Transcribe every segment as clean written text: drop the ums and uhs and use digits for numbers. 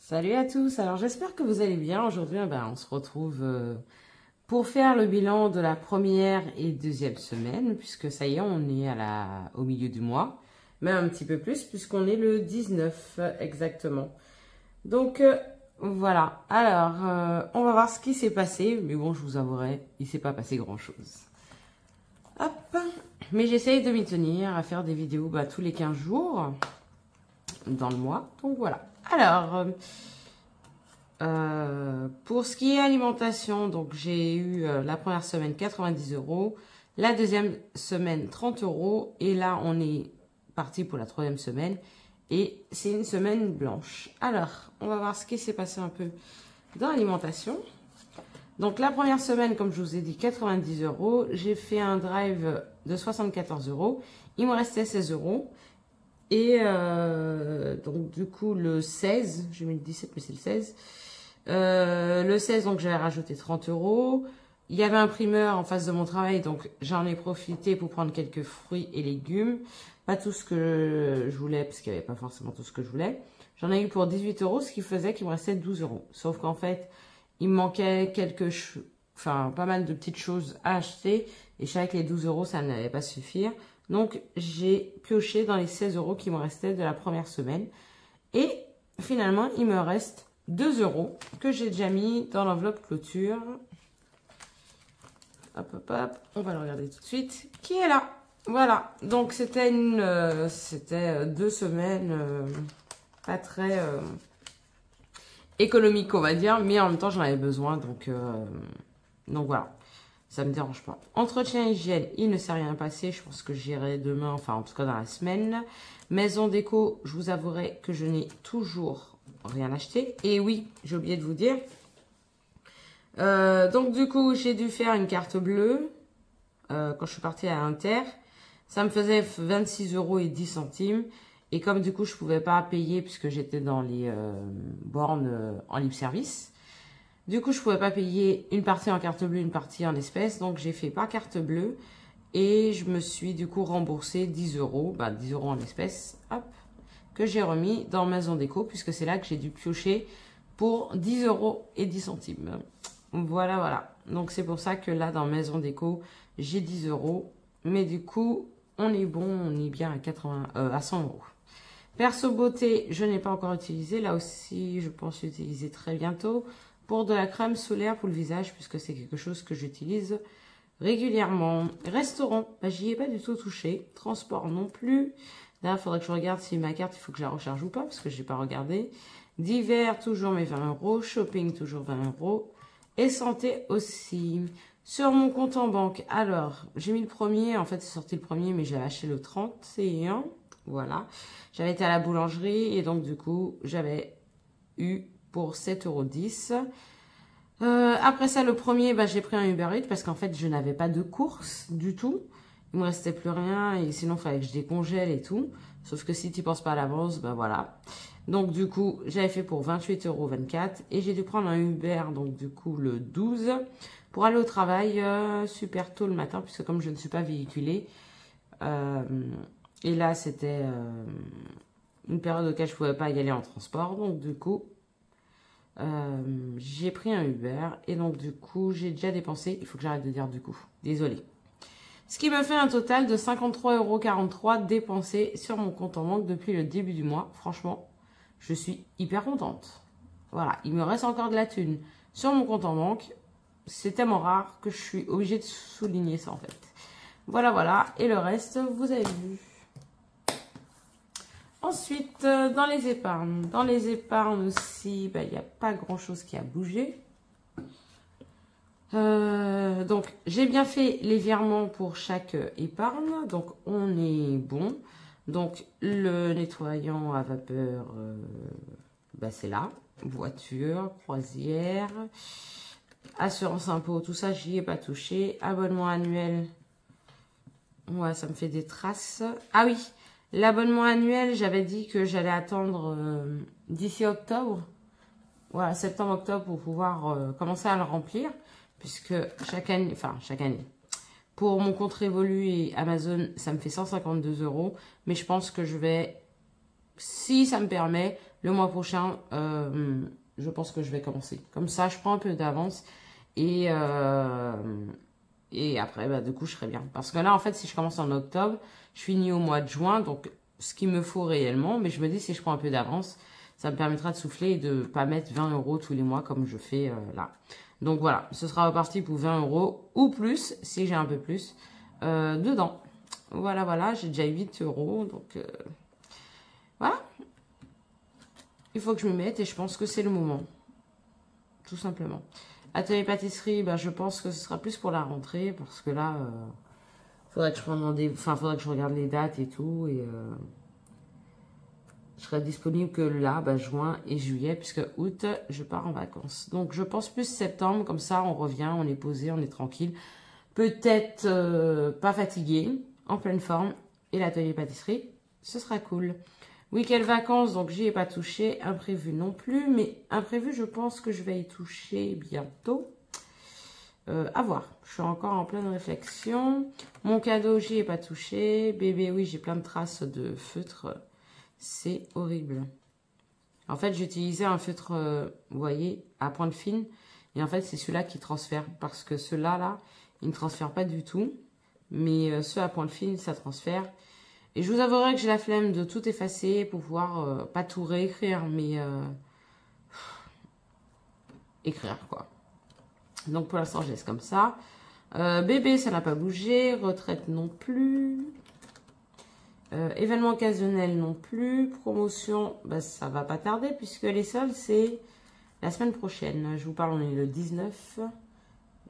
Salut à tous, alors j'espère que vous allez bien. Aujourd'hui, on se retrouve pour faire le bilan de la première et deuxième semaine, puisque ça y est, on est au milieu du mois, même un petit peu plus, puisqu'on est le 19 exactement. Donc voilà, alors on va voir ce qui s'est passé, mais bon, je vous avouerai, il ne s'est pas passé grand-chose. Hop, mais j'essaye de m'y tenir, à faire des vidéos tous les 15 jours dans le mois, donc voilà. Alors, pour ce qui est alimentation, donc j'ai eu la première semaine 90 €, la deuxième semaine 30 € et là on est parti pour la troisième semaine et c'est une semaine blanche. Alors, on va voir ce qui s'est passé un peu dans l'alimentation. Donc la première semaine, comme je vous ai dit, 90 €, j'ai fait un drive de 74 €, il me restait 16 €. Et donc du coup le 16, j'ai mis le 17 mais c'est le 16. Le 16 donc j'avais rajouté 30 €. Il y avait un primeur en face de mon travail donc j'en ai profité pour prendre quelques fruits et légumes. Pas tout ce que je voulais parce qu'il n'y avait pas forcément tout ce que je voulais. J'en ai eu pour 18 €, ce qui faisait qu'il me restait 12 €. Sauf qu'en fait il me manquait pas mal de petites choses à acheter et je savais que les 12 € ça n'allait pas suffire. Donc, j'ai pioché dans les 16 € qui me restaient de la première semaine. Et finalement, il me reste 2 € que j'ai déjà mis dans l'enveloppe clôture. Hop, hop, hop. On va le regarder tout de suite. Qui est là? Voilà. Donc, c'était 2 semaines pas très économiques, on va dire. Mais en même temps, j'en avais besoin. Donc voilà. Ça me dérange pas. Entretien hygiène, il ne s'est rien passé. Je pense que j'irai demain, enfin en tout cas dans la semaine. Maison déco, je vous avouerai que je n'ai toujours rien acheté. Et oui, j'ai oublié de vous dire. Donc du coup, j'ai dû faire une carte bleue quand je suis partie à Inter. Ça me faisait 26 € et 10 centimes. Et comme du coup, je pouvais pas payer puisque j'étais dans les bornes en libre service. Du coup, je pouvais pas payer une partie en carte bleue, une partie en espèces. Donc, j'ai fait par carte bleue. Et je me suis du coup remboursé 10 €. 10 € en espèces. Hop. Que j'ai remis dans Maison Déco. Puisque c'est là que j'ai dû piocher pour 10 € et 10 centimes. Voilà, voilà. Donc, c'est pour ça que là, dans Maison Déco, j'ai 10 €. Mais du coup, on est bon. On est bien à 100 €. Perso beauté, je n'ai pas encore utilisé. Là aussi, je pense utiliser très bientôt. Pour de la crème solaire pour le visage, puisque c'est quelque chose que j'utilise régulièrement. Restaurant, j'y ai pas du tout touché. Transport non plus. Là, il faudrait que je regarde si ma carte, il faut que je la recharge ou pas, parce que je n'ai pas regardé. Divers, toujours mes 20 €. Shopping, toujours 20 €. Et santé aussi. Sur mon compte en banque, alors, j'ai mis le premier. En fait, c'est sorti le premier, mais j'ai acheté le 31. Voilà. J'avais été à la boulangerie, et donc, du coup, j'avais eu pour 7,10 €. Après ça, le premier, j'ai pris un Uber Eats parce qu'en fait, je n'avais pas de course du tout. Il me restait plus rien et sinon, il fallait que je décongèle et tout. Sauf que si tu ne penses pas à l'avance, voilà. Donc, du coup, j'avais fait pour 28,24 € et j'ai dû prendre un Uber, donc du coup, le 12 pour aller au travail super tôt le matin puisque comme je ne suis pas véhiculée, et là, c'était une période auquel je ne pouvais pas y aller en transport. Donc, du coup, j'ai pris un Uber et donc du coup j'ai déjà dépensé, il faut que j'arrête de dire du coup, désolée. Ce qui me fait un total de 53,43 € dépensés sur mon compte en banque depuis le début du mois. Franchement, je suis hyper contente. Voilà, il me reste encore de la thune sur mon compte en banque. C'est tellement rare que je suis obligée de souligner ça en fait. Voilà, voilà. Et le reste, vous avez vu. Ensuite, dans les épargnes. Dans les épargnes aussi, il n'y a pas grand-chose qui a bougé. Donc, j'ai bien fait les virements pour chaque épargne. Donc, on est bon. Donc, le nettoyant à vapeur, c'est là. Voiture, croisière, assurance impôt, tout ça, j'y ai pas touché. Abonnement annuel, ouais, ça me fait des traces. Ah oui, l'abonnement annuel, j'avais dit que j'allais attendre d'ici octobre. Voilà, septembre-octobre pour pouvoir commencer à le remplir. Puisque chaque année, pour mon compte Révolu et Amazon, ça me fait 152 €. Mais je pense que je vais, si ça me permet, le mois prochain, je pense que je vais commencer. Comme ça, je prends un peu d'avance et après, bah, du coup, je serai bien. Parce que là, en fait, si je commence en octobre, je finis au mois de juin, donc ce qu'il me faut réellement. Mais je me dis, si je prends un peu d'avance, ça me permettra de souffler et de ne pas mettre 20 € tous les mois comme je fais là. Donc voilà, ce sera reparti pour 20 € ou plus, si j'ai un peu plus, dedans. Voilà, voilà, j'ai déjà 8 €, donc voilà. Il faut que je me mette et je pense que c'est le moment. Tout simplement. Atelier pâtisserie, bah, je pense que ce sera plus pour la rentrée, parce que là, faudrait que je prenne faudrait que je regarde les dates et tout, et je serai disponible que là, bah, juin et juillet, puisque août, je pars en vacances. Donc, je pense plus septembre, comme ça, on revient, on est posé, on est tranquille. Peut-être pas fatigué, en pleine forme, et l'atelier pâtisserie, ce sera cool. Week-end vacances, donc j'y ai pas touché. Imprévu non plus, mais imprévu, je pense que je vais y toucher bientôt. À voir, je suis encore en pleine réflexion. Mon cadeau, j'y ai pas touché. Bébé, oui, j'ai plein de traces de feutre. C'est horrible. En fait, j'ai utilisé un feutre, vous voyez, à pointe fine. Et en fait, c'est celui-là qui transfère. Parce que ceux-là, là, ils ne transfèrent pas du tout. Mais ceux à pointe fine, ça transfère. Et je vous avouerai que j'ai la flemme de tout effacer pour pouvoir, pas tout réécrire, mais écrire, quoi. Donc, pour l'instant, je laisse comme ça. Bébé, ça n'a pas bougé. Retraite non plus. Événement occasionnel non plus. Promotion, bah, ça va pas tarder puisque les soldes, c'est la semaine prochaine. Je vous parle, on est le 19.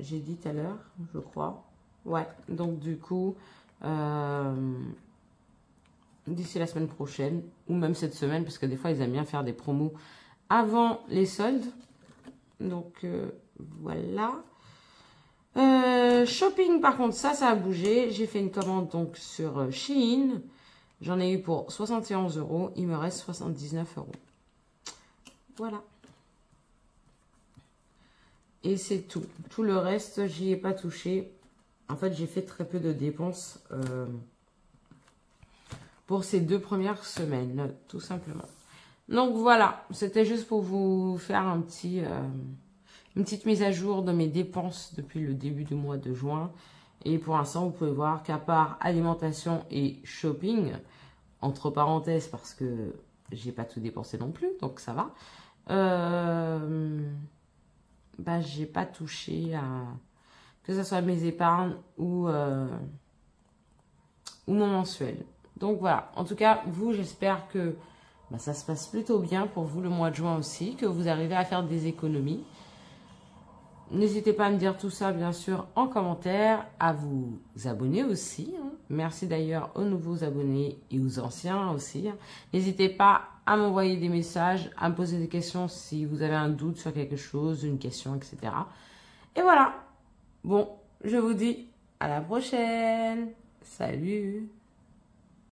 J'ai dit tout à l'heure, je crois. Ouais, donc du coup... d'ici la semaine prochaine, ou même cette semaine, parce que des fois, ils aiment bien faire des promos avant les soldes. Donc, voilà. Shopping, par contre, ça a bougé. J'ai fait une commande donc sur Shein. J'en ai eu pour 71 €. Il me reste 79 €. Voilà. Et c'est tout. Tout le reste, j'y ai pas touché. En fait, j'ai fait très peu de dépenses pour ces 2 premières semaines, tout simplement. Donc voilà, c'était juste pour vous faire un petit, une petite mise à jour de mes dépenses depuis le début du mois de juin. Et pour l'instant, vous pouvez voir qu'à part alimentation et shopping, entre parenthèses parce que j'ai pas tout dépensé non plus, donc ça va. Bah, j'ai pas touché à que ce soit mes épargnes ou mon mensuel. Donc voilà, en tout cas, vous, j'espère que bah, ça se passe plutôt bien pour vous le mois de juin aussi, que vous arrivez à faire des économies. N'hésitez pas à me dire tout ça, bien sûr, en commentaire, à vous abonner aussi. Hein. Merci d'ailleurs aux nouveaux abonnés et aux anciens aussi. Hein. N'hésitez pas à m'envoyer des messages, à me poser des questions si vous avez un doute sur quelque chose, une question, etc. Et voilà. Bon, je vous dis à la prochaine. Salut!